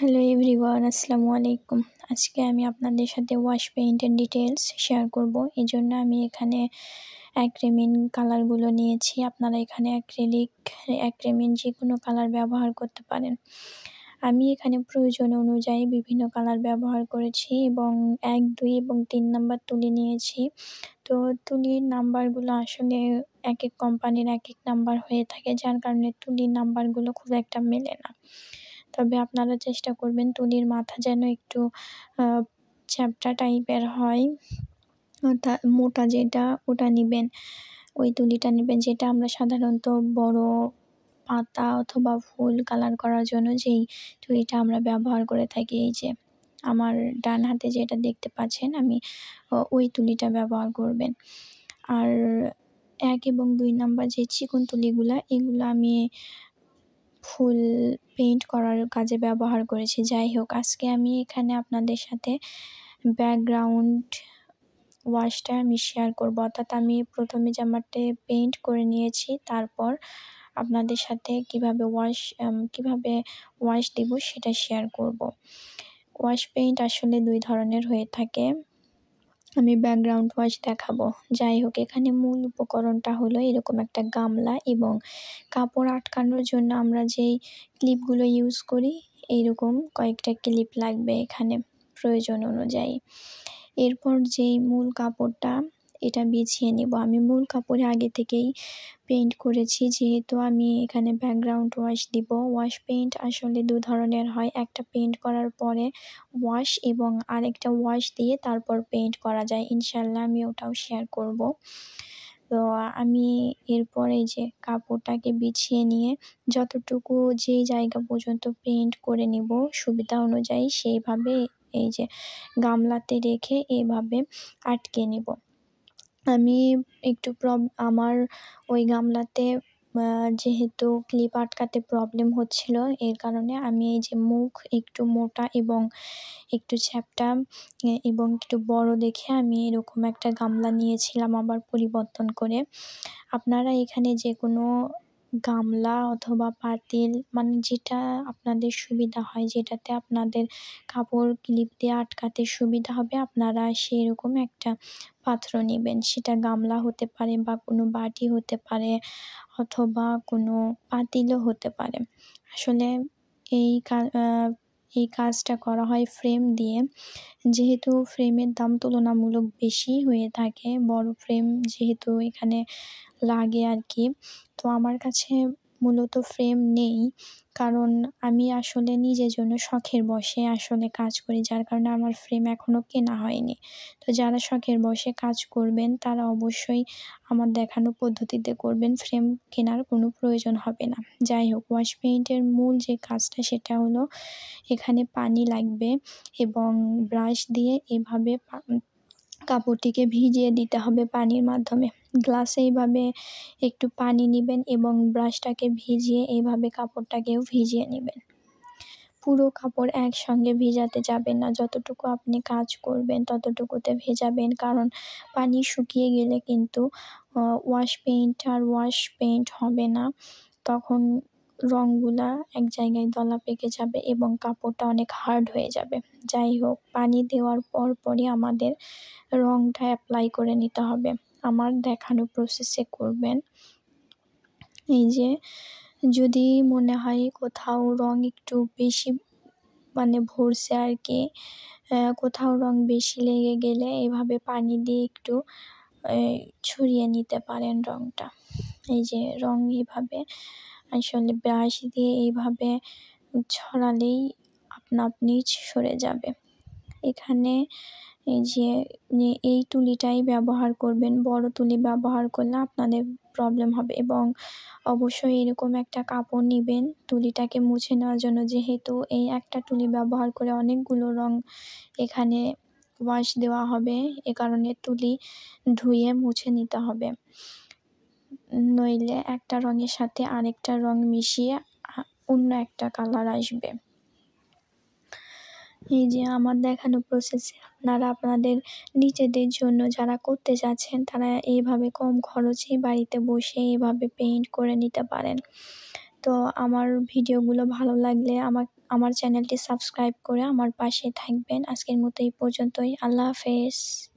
Hello everyone, আসসালামু আলাইকুম। আজকে আমি আপনাদের সাথে ওয়াশ পেইন্টের ডিটেলস শেয়ার করব। এজন্য আমি এখানে অ্যাক্রিলিক কালারগুলো নিয়েছি। আপনারা এখানে অ্যাক্রিলিক যেকোনো কালার ব্যবহার করতে পারেন। আমি এখানে প্রয়োজন অনুযায়ী বিভিন্ন কালার ব্যবহার করেছি এবং ১, ২ এবং ৩ নাম্বার তুলি নিয়েছি। তো তুলির নাম্বারগুলো আসলে একেক কোম্পানির একেক নাম্বার হয়ে থাকে, যার কারণে তুলির নাম্বারগুলো খুব একটা মেলে না। তবে আপনারা চেষ্টা করবেন তুলির মাথা যেন একটু চ্যাপ্টা টাইপের হয়, মোটা যেটা ওটা নিবেন। ওই তুলিটা নিবেন যেটা আমরা সাধারণত বড় পাতা অথবা ফুল কালার করার জন্য যেই তুলিটা আমরা ব্যবহার করে থাকি। এই যে আমার ডান হাতে যেটা দেখতে পাচ্ছেন, আমি ওই তুলিটা ব্যবহার করবেন। আর ১ এবং ২ নাম্বার যে চিকন তুলিগুলা, এগুলো আমি ফুল পেইন্ট করার কাজে ব্যবহার করেছি। যাই হোক, আজকে আমি এখানে আপনাদের সাথে ব্যাকগ্রাউন্ড ওয়াশটা আমি শেয়ার করব। অর্থাৎ আমি প্রথমে জামাতে পেইন্ট করে নিয়েছি, তারপর আপনাদের সাথে কিভাবে ওয়াশ দিব সেটা শেয়ার করব। ওয়াশ পেইন্ট আসলে ২ ধরনের হয়ে থাকে। আমি ব্যাকগ্রাউন্ড ওয়াশ দেখাবো। যাই হোক, এখানে মূল উপকরণটা হলো এরকম একটা গামলা এবং কাপড় আটকানোর জন্য আমরা যেই ক্লিপগুলো ইউজ করি, এইরকম কয়েকটা ক্লিপ লাগবে এখানে প্রয়োজন অনুযায়ী। এরপর যেই মূল কাপড়টা, এটা বিছিয়ে নেব। আমি মূল কাপড়ে আগে থেকেই পেইন্ট করেছি, যেহেতু আমি এখানে ব্যাকগ্রাউন্ড ওয়াশ দিব। ওয়াশ পেইন্ট আসলে ২ ধরনের হয়, একটা পেইন্ট করার পরে ওয়াশ এবং আরেকটা ওয়াশ দিয়ে তারপর পেইন্ট করা যায়। ইনশাআল্লাহ আমি ওটাও শেয়ার করব। তো আমি এরপর এই যে কাপড়টাকে বিছিয়ে নিয়ে যতটুকু যেই জায়গা পর্যন্ত পেইন্ট করে নিব সুবিধা অনুযায়ী, সেইভাবে এই যে গামলাতে রেখে এভাবে আটকে নিব। আমি একটু আমার ওই গামলাতে যেহেতু ক্লিপ আটকাতে প্রবলেম হচ্ছিল, এর কারণে আমি এই যে মুখ একটু মোটা এবং একটু চ্যাপ্টা এবং একটু বড় দেখে আমি এরকম একটা গামলা নিয়েছিলাম আবার পরিবর্তন করে। আপনারা এখানে যেকোনো গামলা অথবা পাতিল, মানে যেটা আপনাদের সুবিধা হয়, যেটাতে আপনাদের কাপড় ক্লিপ দিয়ে আটকাতে সুবিধা হবে, আপনারা সেরকম একটা পাত্র নেবেন। সেটা গামলা হতে পারে বা কোনো বাটি হতে পারে অথবা কোনো পাতিলও হতে পারে। আসলে এই কাজটা করা হয় ফ্রেম দিয়ে। যেহেতু ফ্রেমের দাম তুলনামূলক বেশি হয়ে থাকে, বড় ফ্রেম যেহেতু এখানে লাগে আর কি। তো আমার কাছে মূলত ফ্রেম নেই, কারণ আমি আসলে নিজের জন্য শখের বশে আসলে কাজ করি, যার কারণে আমার ফ্রেম এখনও কেনা হয়নি। তো যারা শখের বশে কাজ করবেন তারা অবশ্যই আমার দেখানো পদ্ধতিতে করবেন, ফ্রেম কেনার কোনো প্রয়োজন হবে না। যাই হোক, ওয়াশ পেইন্টের মূল যে কাজটা সেটা হলো এখানে পানি লাগবে এবং ব্রাশ দিয়ে এভাবে কাপড়টিকে ভিজিয়ে দিতে হবে পানির মাধ্যমে। গ্লাসে এইভাবে একটু পানি নিবেন এবং ব্রাশটাকে ভিজিয়ে এইভাবে কাপড়টাকেও ভিজিয়ে নিবেন। পুরো কাপড় একসঙ্গে ভিজাতে যাবেন না, যতটুকু আপনি কাজ করবেন ততটুকুতে ভেজাবেন, কারণ পানি শুকিয়ে গেলে কিন্তু ওয়াশ পেইন্ট হবে না। তখন রঙগুলা এক জায়গায় দলা পেকে যাবে এবং কাপড়টা অনেক হার্ড হয়ে যাবে। যাই হোক, পানি দেওয়ার পরই আমাদের রঙটা অ্যাপ্লাই করে নিতে হবে। আমার দেখানো প্রসেসে করবেন। এই যে যদি মনে হয় কোথাও রং একটু বেশি ভরছে আর কি, কোথাও রং বেশি লেগে গেলে এভাবে পানি দিয়ে একটু ছড়িয়ে নিতে পারেন রংটা। এই যে রং এভাবে আসলে ব্রাশ দিয়ে এইভাবে ছড়ালেই আপনা আপনি সরে যাবে। এখানে এই যে এই তুলিটাই ব্যবহার করবেন। বড় তুলি ব্যবহার করলে আপনাদের প্রবলেম হবে এবং অবশ্যই এরকম একটা কাপড় নিবেন তুলিটাকে মুছে নেওয়ার জন্য, যেহেতু এই একটা তুলি ব্যবহার করে অনেকগুলো রং এখানে ওয়াশ দেওয়া হবে, এ কারণে তুলি ধুয়ে মুছে নিতে হবে, নইলে একটা রঙের সাথে আরেকটা রং মিশিয়ে অন্য একটা কালার আসবে। এই যে আমার দেখানো প্রসেসে আপনারা আপনাদের নিজেদের জন্য যারা করতে চাচ্ছেন তারা এইভাবে কম খরচে বাড়িতে বসে এইভাবে পেইন্ট করে নিতে পারেন। তো আমার ভিডিওগুলো ভালো লাগলে আমার চ্যানেলটি সাবস্ক্রাইব করে আমার পাশে থাকবেন। আজকের মতো এই পর্যন্তই। আল্লাহ হাফেজ।